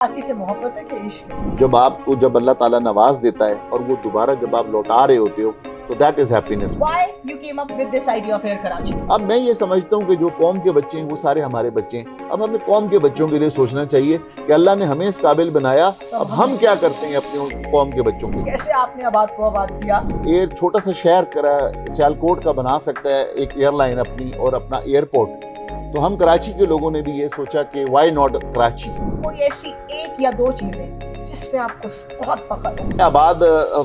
कराची से मोहब्बत है कि इश्क? जब अल्लाह ताला नवाज देता है और वो दोबारा जब आप लौटा रहे होते हो तो that is happiness. Why you came up with this idea of Air Karachi? अब मैं ये समझता हूँ कि जो कौम के बच्चे हैं वो सारे हमारे बच्चे हैं। अब हमें कौम के बच्चों के लिए सोचना चाहिए कि अल्लाह ने हमें इस काबिल बनाया, अब हम क्या करते हैं अपने कौम के बच्चों के लिए। कैसे आपने आबाद को आबाद किया? एक छोटा सा शहर सियालकोट का बना सकता है एक एयरलाइन अपनी और अपना एयरपोर्ट। तो हम कराची के लोगों ने भी ये सोचा कि व्हाई नॉट कराची। कोई ऐसी एक या दो चीजें जिसपे आपको बहुत फख्र हो? आबाद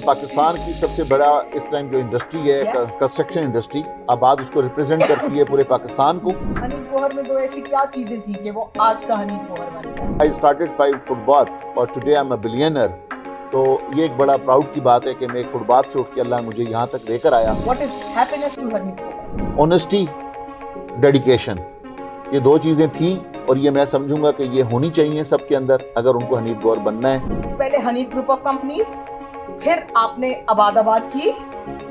पाकिस्तान की सबसे बड़ा इस टाइम जो इंडस्ट्री है, Yes. कंस्ट्रक्शन इंडस्ट्री, आबाद उसको रिप्रेजेंट करती है पूरे पाकिस्तान को। हनीफ गौहर में दो ऐसी क्या चीजें थी कि वो आज का हनीफ गौहर बन गया? आई स्टार्टेड 5 फुटबाथ और today I am a billionaire. तो ये एक बड़ा प्राउड की बात है कि मैं एक फुटबाथ से उठ के अल्लाह मुझे यहाँ तक लेकर आया। What is happiness to Hanif Gauhar? Honesty, dedication, ये दो चीजें थी और ये मैं समझूंगा कि ये होनी चाहिए सबके अंदर अगर उनको हनीफ गौहर बनना है। पहले हनीफ ग्रुप ऑफ कंपनीज, फिर आपने आबाद की,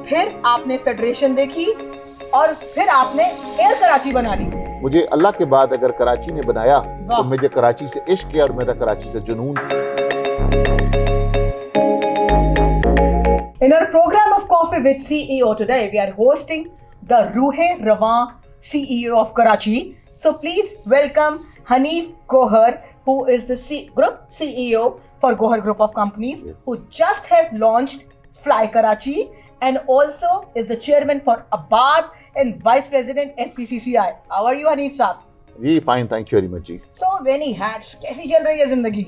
फिर आपने फेडरेशन देखी और फिर आपने एयर कराची बना ली। मुझे अल्लाह के बाद अगर कराची ने बनाया वाह। तो मुझे कराची से इश्क है और मेरा कराची से जुनून। In our program of Coffee with CEO today, we are hosting the Ruhe Rawan CEO of Karachi. So please welcome Hanif Gohar, who is the Group CEO for Gohar Group of Companies, Yes. who just have launched Fly Karachi and also is the chairman for Abad and vice president FPCCI. How are you, Hanif साहब? जी fine, thank you very much जी। So many hats. कैसी चल रही है जिंदगी?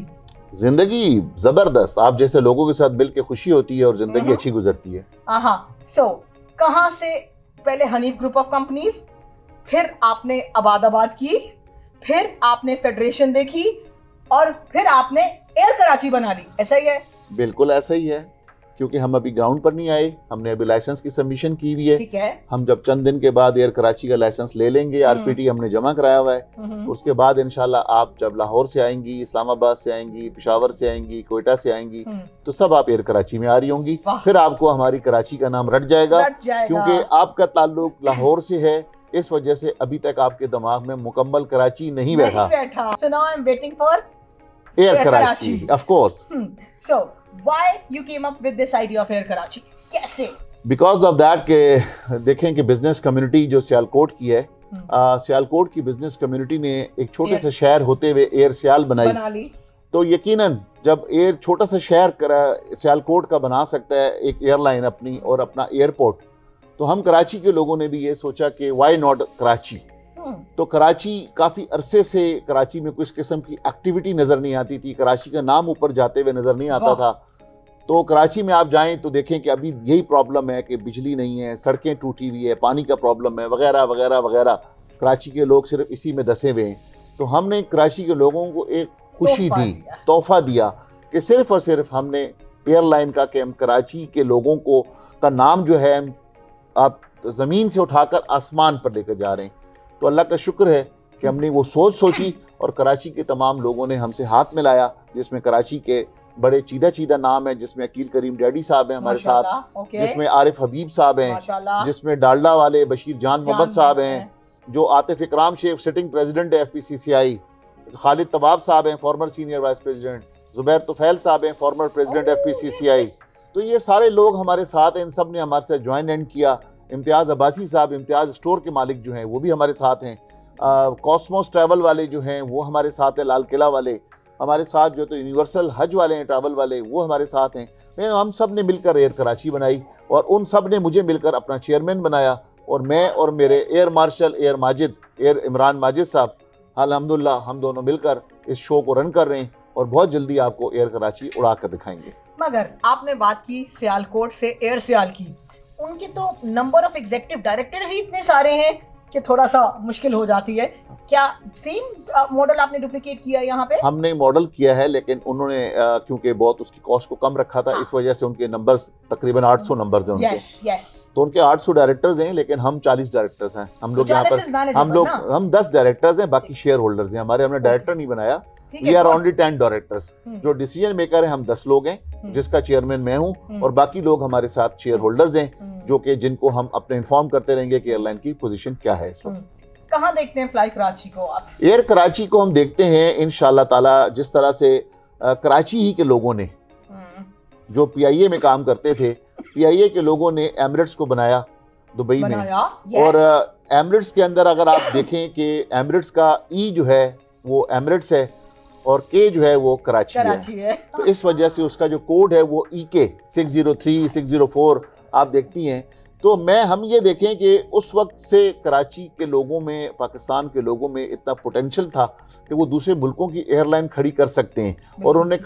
जिंदगी जबरदस्त, आप जैसे लोगों के साथ मिल के खुशी होती है और जिंदगी अच्छी गुजरती है। हाँ, so कहाँ से पहले हनीफ ग्रुप ऑफ कंपनीज, फिर आपने आबाद की, फिर आपने फेडरेशन देखी और फिर आपने एयर कराची बना ली, ऐसा ही है? बिल्कुल ऐसा ही है, क्योंकि हम अभी ग्राउंड पर नहीं आए, हमने अभी लाइसेंस की सबमिशन की हुई है। ठीक है। हम जब चंद दिन के बाद एयर कराची का लाइसेंस ले लेंगे, आरपीटी हमने जमा कराया हुआ है। उसके बाद इंशाल्लाह आप जब लाहौर से आएंगी, इस्लामाबाद से आएंगी, पेशावर से आएंगी, कोयटा से आएंगी, तो सब आप एयर कराची में आ रही होंगी। वाह। फिर आपको हमारी कराची का नाम रट जाएगा, रट जाएगा। क्योंकि आपका ताल्लुक लाहौर से है, इस वजह से अभी तक आपके दिमाग में मुकम्मल कराची नहीं बैठा। So now I'm waiting for air Air Karachi, Karachi. Of course. So why you came up with this idea of Air Karachi? कैसे? बिकॉज ऑफ दैट के देखें कि बिजनेस कम्युनिटी जो सियालकोट की है, सियालकोट की बिजनेस कम्युनिटी ने एक छोटे Yes. से शहर होते हुए एयर सियाल बनाई। बना ली। तो यकीनन जब एयर छोटा सा शहर सियालकोट का बना सकता है एक एयरलाइन अपनी और अपना एयरपोर्ट, तो हम कराची के लोगों ने भी ये सोचा कि व्हाई नॉट कराची। तो कराची काफ़ी अरसे से कराची में कुछ किस्म की एक्टिविटी नज़र नहीं आती थी, कराची का नाम ऊपर जाते हुए नज़र नहीं आता था। तो कराची में आप जाएं तो देखें कि अभी यही प्रॉब्लम है कि बिजली नहीं है, सड़कें टूटी हुई है, पानी का प्रॉब्लम है, वगैरह वगैरह वगैरह। कराची के लोग सिर्फ इसी में धंसे हुए हैं। तो हमने कराची के लोगों को एक खुशी दी, तोहफा दिया कि सिर्फ और सिर्फ हमने एयरलाइन का कि हम कराची के लोगों को का नाम जो है आप ज़मीन से उठाकर आसमान पर लेकर जा रहे हैं। तो अल्लाह का शुक्र है कि हमने वो सोची और कराची के तमाम लोगों ने हमसे हाथ मिलाया, जिसमें कराची के बड़े चीदा नाम है, जिसमें अकील करीम डैडी साहब हैं हमारे साथ, जिसमें आरिफ हबीब साहब हैं, जिसमें डालडा वाले बशीर जान मोहम्मद साहब हैं, जो आतिफ इकराम शेख सिटिंग प्रेसिडेंट है FPCCI, खालिद तवाब साहब हैं farmer senior vice president, Zubair Tufail साहब हैं फॉर्मर प्रेसिडेंट FPCCI। तो ये सारे लोग हमारे साथ हैं, इन सब ने हमारे साथ ज्वाइन एंड किया। इम्तियाज़ अब्बासी साहब, इम्तियाज़ स्टोर के मालिक जो हैं, वो भी हमारे साथ हैं। कॉस्मोस ट्रैवल वाले जो हैं वो हमारे साथ हैं, लाल किला वाले हमारे साथ, जो तो यूनिवर्सल हज वाले हैं, ट्रैवल वाले, वो हमारे साथ हैं। हम सब ने मिलकर एयर कराची बनाई और उन सब ने मुझे मिलकर अपना चेयरमैन बनाया। और मैं और मेरे air marshal air Imran Majid साहब, अल्हम्दुलिल्लाह हम दोनों मिलकर इस शो को रन कर रहे हैं और बहुत जल्दी आपको एयर कराची उड़ा कर दिखाएंगे। मगर आपने बात की सियालकोट से एयर सियाल की, उनके तो नंबर ऑफ एग्जीक्यूटिव डायरेक्टर्स ही इतने सारे हैं कि थोड़ा सा मुश्किल हो जाती है। क्या सेम मॉडल आपने डुप्लीकेट किया है यहाँ पे? हमने मॉडल किया है, लेकिन उन्होंने क्योंकि बहुत उसकी कॉस्ट को कम रखा था, इस वजह से उनके नंबर्स तकरीबन 800 नंबर्स हैं उनके। yes. तो उनके 800 डायरेक्टर्स हैं, लेकिन हम 40 डायरेक्टर्स हैं। हम लोग यहाँ पर हम 10 डायरेक्टर्स हैं, बाकी शेयर होल्डर्स हैं हमारे। हमने डायरेक्टर नहीं बनाया, वी आर ओनली 10 डायरेक्टर्स। जो डिसीजन मेकर है हम 10 लोग हैं, जिसका चेयरमैन मैं हूँ, और बाकी लोग हमारे साथ शेयर होल्डर्स हैं, जो कि जिनको हम अपने इन्फॉर्म करते रहेंगे कि एयरलाइन की पोजीशन क्या है इस वक्त। कहाँ देखते हैं फ्लाई कराची को आप? एयर कराची को हम देखते हैं इंशाल्लाह ताला, जिस तरह से कराची ही के लोगों ने, जो PIA में काम करते थे, PIA के लोगों ने एमिरेट्स को बनाया दुबई में। और एमिरेट्स के अंदर अगर आप देखें कि एमिरेट्स का ई जो है वो एमिरेट्स है और के जो है वो कराची है। तो इस वजह से उसका जो कोड है वो EK 603 604 आप देखती हैं। तो हम ये देखें कि उस वक्त से कराची के लोगों में, पाकिस्तान के लोगों में इतना पोटेंशियल था कि वो दूसरे मुल्कों की एयरलाइन खड़ी कर सकते हैं और उन्होंने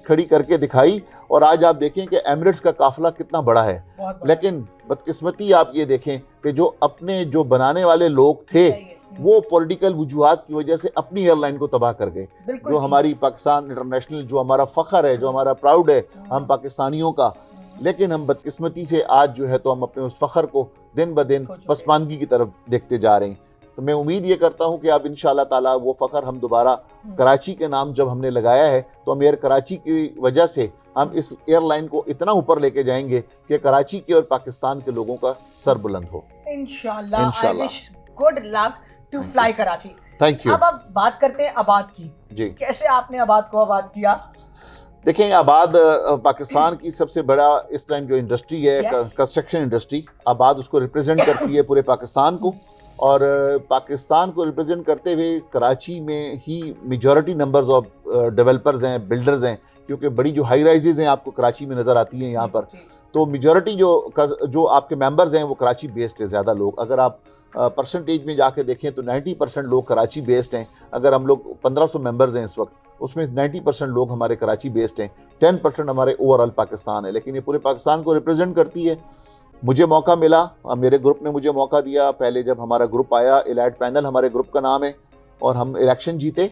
खड़ी करके दिखाई। और आज आप देखें कि एमिरेट्स का काफिला कितना बड़ा है। लेकिन बदकिस्मती आप ये देखें कि जो बनाने वाले लोग थे वो पॉलिटिकल वजूहात की वजह से अपनी एयरलाइन को तबाह कर गए। जो हमारी पाकिस्तान इंटरनेशनल, जो हमारा फ़ख्र है, जो हमारा प्राउड है हम पाकिस्तानियों का, लेकिन हम बदकिस्मती से आज जो है तो हम अपने उस फ़ख्र को दिन ब दिन पसमानगी की तरफ देखते जा रहे हैं। तो मैं उम्मीद ये करता हूँ कि अब इंशाअल्लाह ताला वो फ़ख्र हम दोबारा कराची के नाम जब हमने लगाया है तो हम एयर कराची की वजह से हम इस एयरलाइन को इतना ऊपर लेके जाएंगे कि कराची के और पाकिस्तान के लोगों का सर बुलंद हो इंशाअल्लाह। I wish good luck to fly Karachi. Thank you. अब आप बात करते हैं आबाद की। जी, कैसे आपने आबाद को आबाद किया? देखें, आबाद पाकिस्तान की सबसे बड़ा इस टाइम जो इंडस्ट्री है, कंस्ट्रक्शन इंडस्ट्री, आबाद उसको रिप्रेजेंट करती है पूरे पाकिस्तान को। और पाकिस्तान को रिप्रेजेंट करते हुए कराची में ही मेजॉरिटी नंबर्स ऑफ डेवलपर्स हैं, बिल्डर्स हैं, क्योंकि बड़ी जो हाई राइजेज हैं आपको कराची में नज़र आती हैं यहाँ पर। तो मेजॉरिटी जो आपके मेंबर्स हैं वो कराची बेस्ड है। ज़्यादा लोग, अगर आप परसेंटेज में जाके देखें तो 90% लोग कराची बेस्ड हैं। अगर हम लोग 1500 मेंबर्स हैं इस वक्त, उसमें 90% लोग हमारे कराची बेस्ड हैं, 10% हमारे ओवरऑल पाकिस्तान है। लेकिन ये पूरे पाकिस्तान को रिप्रेजेंट करती है। मुझे मौका मिला, मेरे ग्रुप ने मुझे मौका दिया। पहले जब हमारा ग्रुप आया, एलाइट पैनल हमारे ग्रुप का नाम है, और हम इलेक्शन जीते।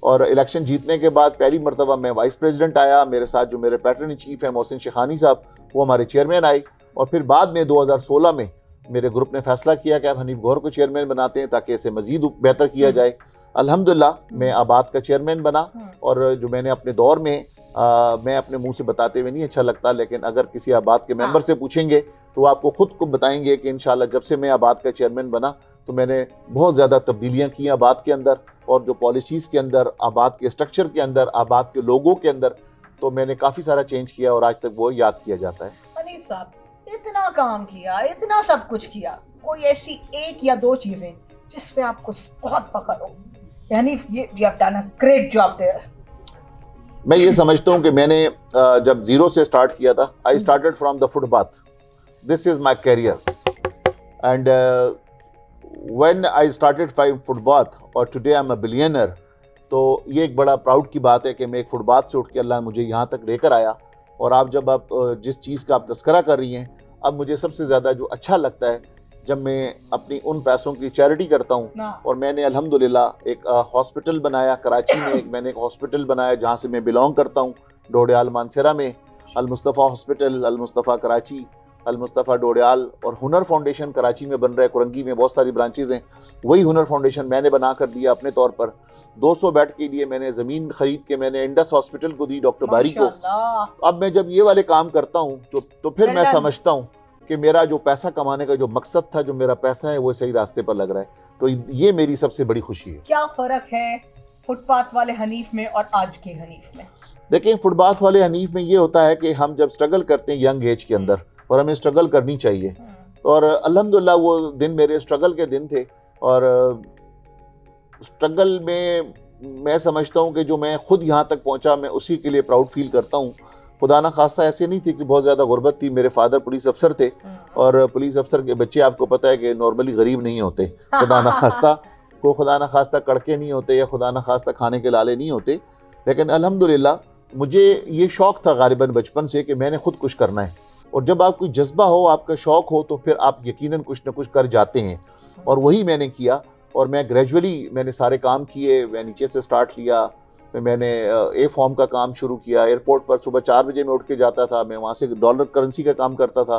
और इलेक्शन जीतने के बाद पहली मरतबा मैं वाइस प्रेसिडेंट आया। मेरे साथ जो मेरे पैटर्न इन चीफ है मोहसिन शेखानी साहब, वो हमारे चेयरमैन आए। और फिर बाद में 2016 में मेरे ग्रुप ने फैसला किया कि आप हनीफ गौहर को चेयरमैन बनाते हैं ताकि इसे मजीद बेहतर किया जाए। अल्हम्दुलिल्लाह मैं आबाद का चेयरमैन बना। और जो मैंने अपने दौर में मैं अपने मुंह से बताते हुए नहीं अच्छा लगता, लेकिन अगर किसी आबाद के मेंबर से पूछेंगे तो वो आपको खुद को बताएंगे कि इंशाल्लाह जब से मैं आबाद का चेयरमैन बना तो मैंने बहुत ज़्यादा तब्दीलियाँ की आबाद के अंदर, और जो पॉलिसीज़ के अंदर, आबाद के स्ट्रक्चर के अंदर, आबाद के लोगों के अंदर, तो मैंने काफ़ी सारा चेंज किया और आज तक वो याद किया जाता है। हनीफ साहब, इतना काम किया, इतना सब कुछ किया, कोई ऐसी एक या दो चीज़ें जिस पे आपको बहुत फख्र हो? Hanif, you have done a great job there. मैं ये समझता हूँ कि मैंने जब जीरो से स्टार्ट किया था, I started from the footpath, this is my career, and when I started from footpath और today I am a billionaire. तो ये एक बड़ा प्राउड की बात है कि मैं एक फुटपाथ से उठ के अल्लाह मुझे यहाँ तक लेकर आया। और आप जब आप जिस चीज़ का आप तस्करा कर रही हैं, अब मुझे सबसे ज़्यादा जो अच्छा लगता है जब मैं अपनी उन पैसों की चैरिटी करता हूँ। और मैंने अल्हम्दुलिल्लाह एक हॉस्पिटल बनाया कराची में, मैंने एक हॉस्पिटल बनाया जहाँ से मैं बिलोंग करता हूँ, डोडियाल मानसरा में, अल मुस्तफ़ा हॉस्पिटल, अल मुस्तफ़ा कराची, अल मुस्तफ़ा डोडियाल। और हुनर फाउंडेशन कराची में बन रहा है, कुरंगी में बहुत सारी ब्रांचेज़ हैं। वही हुनर फाउंडेशन मैंने बना कर दिया अपने तौर पर। 200 बेड के लिए मैंने ज़मीन खरीद के मैंने इंडस हॉस्पिटल को दी, डॉक्टर बारी को। अब मैं जब ये वाले काम करता हूँ तो फिर मैं समझता हूँ कि मेरा जो पैसा कमाने का जो मकसद था, जो मेरा पैसा है, वो सही रास्ते पर लग रहा है। तो ये मेरी सबसे बड़ी खुशी है। क्या फ़र्क है फुटपाथ वाले हनीफ में और आज के हनीफ में? देखिए, फुटपाथ वाले हनीफ में ये होता है कि हम जब स्ट्रगल करते हैं यंग एज के अंदर, और हमें स्ट्रगल करनी चाहिए। और अल्हम्दुलिल्लाह वो दिन मेरे स्ट्रगल के दिन थे। और स्ट्रगल में मैं समझता हूँ कि जो मैं खुद यहाँ तक पहुँचा, मैं उसी के लिए प्राउड फील करता हूँ। खुदा ना खास्ता ऐसे नहीं थी कि बहुत ज़्यादा गुर्बत थी। मेरे फादर पुलिस अफसर थे, और पुलिस अफसर के बच्चे आपको पता है कि नॉर्मली गरीब नहीं होते। खुदा ना खास्ता कड़के नहीं होते, या खुदा ना खास्ता खाने के लाले नहीं होते। लेकिन अल्हम्दुलिल्लाह मुझे ये शौक़ था गालिबन बचपन से कि मैंने खुद कुछ करना है। और जब आप कोई जज्बा हो, आपका शौक़ हो, तो फिर आप यकीनन कुछ ना कुछ कर जाते हैं। और वही मैंने किया। और मैं ग्रेजुअली मैंने सारे काम किए। मैं नीचे से स्टार्ट लिया, फिर मैंने ए फॉर्म का काम शुरू किया। एयरपोर्ट पर सुबह 4 बजे मैं उठ के जाता था, मैं वहाँ से डॉलर करेंसी का काम करता था।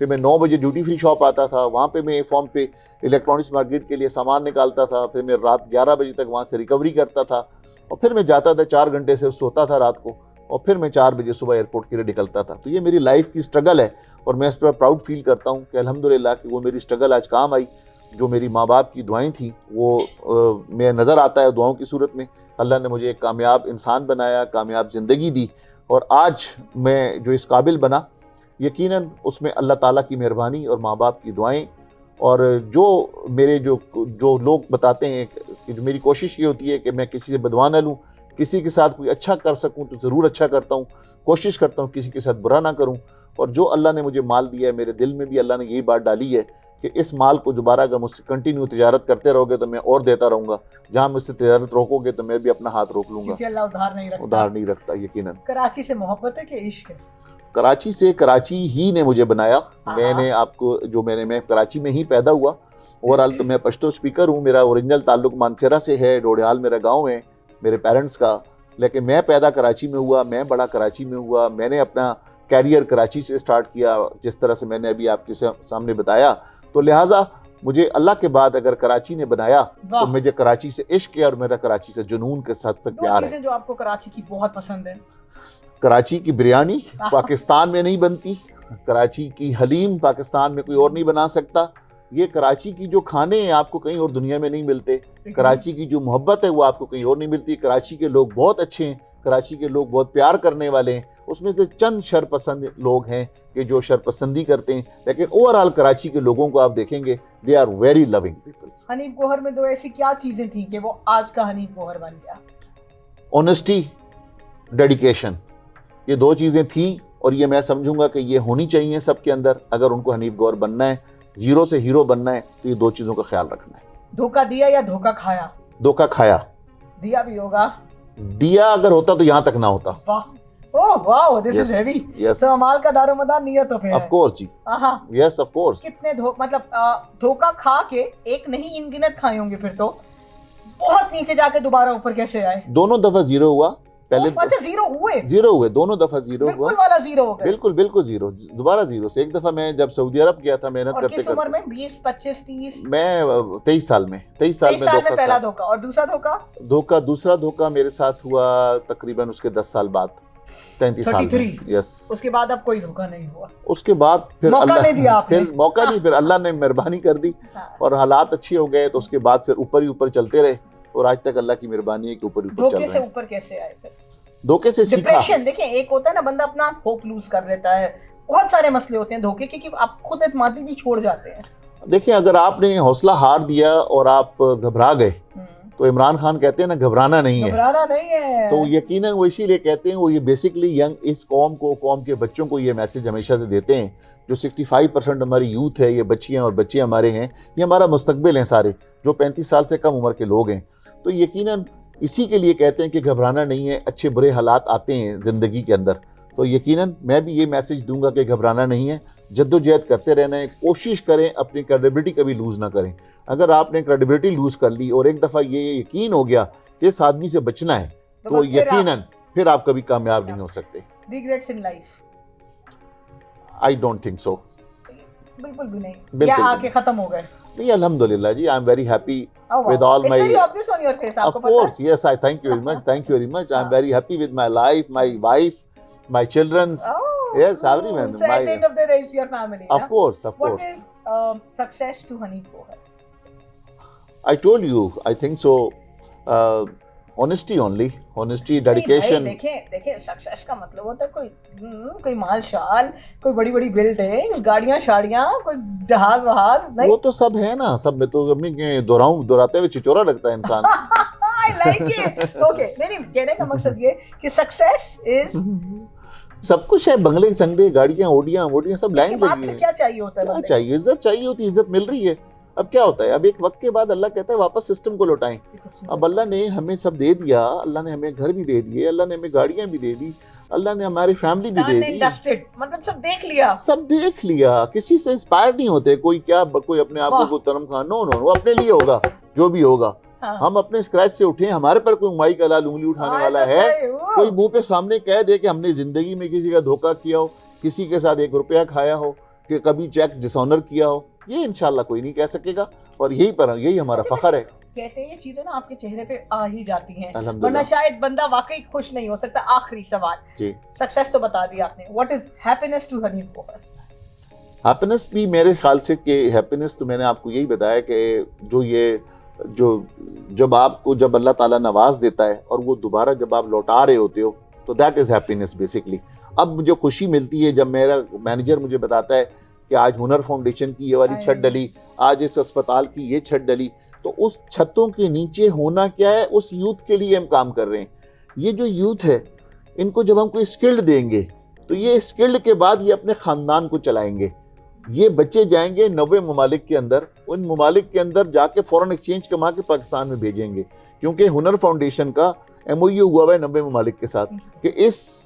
फिर मैं 9 बजे ड्यूटी फ्री शॉप आता था, वहाँ पे मैं ए फॉर्म पे इलेक्ट्रॉनिक्स मार्केट के लिए सामान निकालता था। फिर मैं रात 11 बजे तक वहाँ से रिकवरी करता था, और फिर मैं जाता था 4 घंटे से सोता था रात को, और फिर मैं 4 बजे सुबह एयरपोर्ट के लिए निकलता था। तो ये मेरी लाइफ की स्ट्रगल है, और मैं इस पर प्राउड फील करता हूँ कि अल्हम्दुलिल्लाह कि वो मेरी स्ट्रगल आज काम आई। जो मेरी माँ बाप की दुआएं थी वो मैं नज़र आता है दुआओं की सूरत में। अल्लाह ने मुझे एक कामयाब इंसान बनाया, कामयाब ज़िंदगी दी, और आज मैं जो इस काबिल बना, यकीनन उसमें अल्लाह ताला की मेहरबानी और माँ बाप की दुआएं। और जो मेरे जो लोग बताते हैं कि जो मेरी कोशिश ये होती है कि मैं किसी से बदवा न लूँ, किसी के साथ कोई अच्छा कर सकूँ तो ज़रूर अच्छा करता हूँ, कोशिश करता हूँ किसी के साथ बुरा ना करूँ। और जो अल्लाह ने मुझे माल दिया है, मेरे दिल में भी अल्लाह ने यही बात डाली है कि इस माल को दोबारा अगर मुझसे कंटिन्यू तिजारत करते रहोगे तो मैं और देता रहूँगा, जहाँ मुझसे तिजारत रोकोगे तो मैं भी अपना हाथ रोक लूँगा। क्योंकि अल्लाह उधार नहीं रखता यकीनन। कराची से मोहब्बत है कि इश्क है? कराची से, कराची ही ने मुझे बनाया। मैं कराची में ही पैदा हुआ। ओवरऑल तो मैं पश्तो स्पीकर हूँ, मेरा ओरिजिनल ताल्लुक मानसेरा से है, डोडियाल मेरा गांव है मेरे पेरेंट्स का, लेकिन मैं पैदा कराची में हुआ, मैं बड़ा कराची में हुआ। मैंने अपना कैरियर कराची से स्टार्ट किया, जिस तरह से मैंने अभी आपके सामने बताया। तो लिहाजा मुझे अल्लाह के बाद अगर कराची ने बनाया तो मुझे कराची से इश्क है और मेरा कराची से जुनून के साथ तक प्यार है। जो आपको कराची की बहुत पसंद है? कराची की बिरयानी पाकिस्तान में नहीं बनती, कराची की हलीम पाकिस्तान में कोई और नहीं बना सकता। ये कराची की जो खाने हैं आपको कहीं और दुनिया में नहीं मिलते। कराची की जो मोहब्बत है वो आपको कहीं और नहीं मिलती। कराची के लोग बहुत अच्छे हैं, कराची के लोग बहुत प्यार करने वाले हैं। उसमें से चंद शरपसंद लोग हैं कि जो शरपसंदी करते हैं, लेकिन ओवरऑल कराची के लोगों को आप देखेंगे they are very loving peoples. Hanif Gauhar में दो ऐसी क्या चीजें थी कि वो आज का हनीफ गौहर बन गया? ऑनेस्टी, डेडिकेशन, ये दो चीज़ें थी और ये मैं समझूंगा कि ये होनी चाहिए सबके अंदर। अगर उनको हनीफ गौहर बनना है, जीरो से हीरो बनना है, तो ये दो चीज़ों का ख्याल रखना है। धोखा दिया या धोखा खाया? धोखा खाया। दिया भी होगा? दिया अगर होता तो यहाँ तक ना होता। वाह, oh wow, this is heavy. Yes, तो अमाल का दारोमदार नियतों पे है। ऑफ कोर्स जी, यस ऑफ कोर्स। कितने धोखा खा के एक नहीं इनगिनत खाए होंगे, फिर तो बहुत नीचे जाके दोबारा ऊपर कैसे आए? दोनों दफा जीरो हुआ। पहले अच्छा, जीरो हुए दोनों दफा जीरो हुआ। बिल्कुल वाला जीरो हो गया। बिल्कुल जीरो, दोबारा जीरो से। एक दफा मैं जब सऊदी अरब गया था मेहनत करते किस उम्र में? 20, 25, 30? मैं 23 साल में पहला धोखा। और दूसरा दूसरा धोखा मेरे साथ हुआ तकरीबन उसके 10 साल बाद, 33 साल में। यस। उसके बाद अब कोई धोखा नहीं हुआ? उसके बाद फिर मौका नहीं दिया आपने। फिर मौका नहीं, फिर अल्लाह ने मेहरबानी कर दी और हालात अच्छे हो गए, तो उसके बाद फिर ऊपर ही ऊपर चलते रहे और आज तक अल्लाह की मेहरबानी है कि ऊपर ही ऊपर चल रहे हैं। धोखे से ऊपर कैसे आए फिर? धोखे से सीखा। डिप्रेशन, देखिए एक होता है ना बंदा अपना होप लूज कर लेता है, बहुत सारे मसले होते हैं धोखे के कि आप खुद एतमादी भी छोड़ जाते हैं। देखिए अगर आपने हौसला हार दिया और आप घबरा गए तो इमरान खान कहते हैं ना, घबराना नहीं है। तो यकीनन वो इसीलिए कहते हैं, वो ये बेसिकली इस कौम के बच्चों को ये मैसेज हमेशा से देते हैं। जो 65% हमारी यूथ है, ये बच्चियां और बच्चे हमारे हैं, ये हमारा मुस्तकबिल हैं सारे, जो 35 साल से कम उम्र के लोग हैं। तो यकीनन इसी के लिए कहते हैं कि घबराना नहीं है, अच्छे बुरे हालात आते हैं ज़िंदगी के अंदर। तो यकीनन मैं भी ये मैसेज दूंगा कि घबराना नहीं है, जद्दोजहद करते रहना है, कोशिश करें, अपनी क्रेडिबिलिटी कभी लूज़ ना करें। अगर आपने क्रेडिबिलिटी लूज़ कर ली और एक दफ़ा ये यकीन हो गया कि इस आदमी से बचना है, तो यकीनन फिर आप कभी कामयाब नहीं हो सकते। Regrets in life? I don't think so. बिल्कुल भी नहीं, या आके खत्म हो गए? नहीं, अल्हम्दुलिल्लाह जी, I am very happy with all my. It's very obvious on your face. Of course, yes. I thank you very much. Thank you very much. I'm very happy with my life, my wife, my children's. Yes, everyone. So at the end of the day, it's your family. Of course, of course. What is success to Hanief Gauhar? I told you. I think so. Honesty only. Honesty, dedication. देखिए success का मतलब होता है कोई माल शाल, कोई बड़ी बड़ी buildings, गाड़ियां शाड़ियां, कोई जहाज वहाज नहीं। वो तो सब है ना, सब में तो अपनी दोहराते हुए चिचोरा लगता है इंसान। I like it. Okay, नहीं कहने का मकसद ये कि सक्सेस इज सब कुछ है, बंगले चंगले, गाड़ियां, ओडियां सब लाइन लगी है। क्या चाहिए होता है? क्या चाहिए? इज्जत चाहिए होती है, इज्जत मिल रही है। अब क्या होता है, अब एक वक्त के बाद अल्लाह कहता है वापस सिस्टम को लौटाएं। अब अल्लाह ने हमें सब दे दिया, अल्लाह ने हमें घर भी दे दिए, अल्लाह ने हमें गाड़ियां भी दे दी, अल्लाह ने हमारी फैमिली भी दे दी, मतलब सब देख लिया। किसी से इंस्पायर नहीं होते। कोई अपने आप को तरम खान, नो, वो अपने लिए होगा जो भी होगा। हम अपने स्क्रैच से उठे, हमारे पर कोई माई का लाल उंगली उठाने वाला है, कोई मुंह पे सामने कह दे कि हमने जिंदगी में किसी का धोखा किया हो, किसी के साथ 1 रुपया खाया हो, कि कभी चेक डिसऑनर किया हो, ये इंशाल्लाह कोई नहीं कह सकेगा। और यही हमारा फख्र है। कहते हैं ये चीजें ना आपके चेहरे पे आ ही जाती हैं, वरना शायद बंदा वाकई खुश नहीं हो सकता। आखिरी सवाल जी, सक्सेस तो बता दिया आपने, what is happiness to Hanif Gauhar? Happiness भी मेरे ख्याल से कि हैप्पीनेस तो मैंने आपको यही बताया कि जब अल्लाह ताला नवाज देता है और वो दोबारा जब आप लौटा रहे होते हो तो दैट इज़ हैप्पीनेस बेसिकली। अब मुझे खुशी मिलती है जब मेरा मैनेजर मुझे बताता है कि आज हुनर फाउंडेशन की ये वाली छत डली, आज इस अस्पताल की ये छत डली, तो उस छतों के नीचे होना क्या है, उस यूथ के लिए हम काम कर रहे हैं। ये जो यूथ है इनको जब हम कोई स्किल्ड देंगे तो ये स्किल्ड के बाद ये अपने ख़ानदान को चलाएंगे। ये बच्चे जाएंगे 90 ममालिक के अंदर, उन ममालिक के अंदर जाके फ़ॉरेन एक्सचेंज कमा के पाकिस्तान में भेजेंगे, क्योंकि हुनर फाउंडेशन का MOU हुआ है 90 ममालिक के साथ कि इस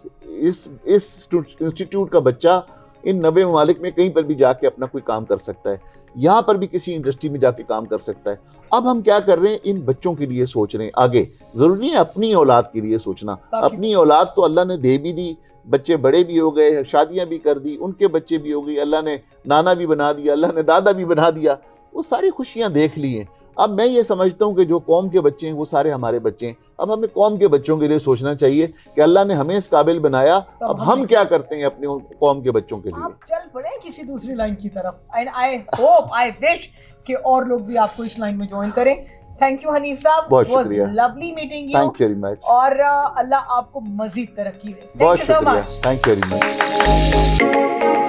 इंस्टीट्यूट का बच्चा इन 90 ममालिक में कहीं पर भी जाके अपना कोई काम कर सकता है, यहाँ पर भी किसी इंडस्ट्री में जाके काम कर सकता है। अब हम क्या कर रहे हैं, इन बच्चों के लिए सोच रहे हैं आगे। ज़रूरी नहीं है अपनी औलाद के लिए सोचना, अपनी औलाद तो अल्लाह ने दे भी दी, बच्चे बड़े भी हो गए, शादियां भी कर दी, उनके बच्चे भी हो गई, अल्लाह ने नाना भी बना दिया, अल्लाह ने दादा भी बना दिया, वो सारी खुशियां देख ली हैं। अब मैं ये समझता हूँ कि जो कौम के बच्चे हैं वो सारे हमारे बच्चे हैं। अब हमें कौम के बच्चों के लिए सोचना चाहिए कि अल्लाह ने हमें इस काबिल बनाया, अब हम क्या करते हैं अपने कौम के बच्चों के लिए। आप चल पड़े किसी दूसरी लाइन की तरफ, and I hope, I wish कि और लोग भी आपको इस लाइन में ज्वाइन करें। थैंक यू हनीफ साहब, बहुत शुक्रिया, lovely meeting you, thank you very much, और अल्लाह आपको मजीद तरक्की दे। बहुत शुक्रिया, थैंक यू वेरी मच।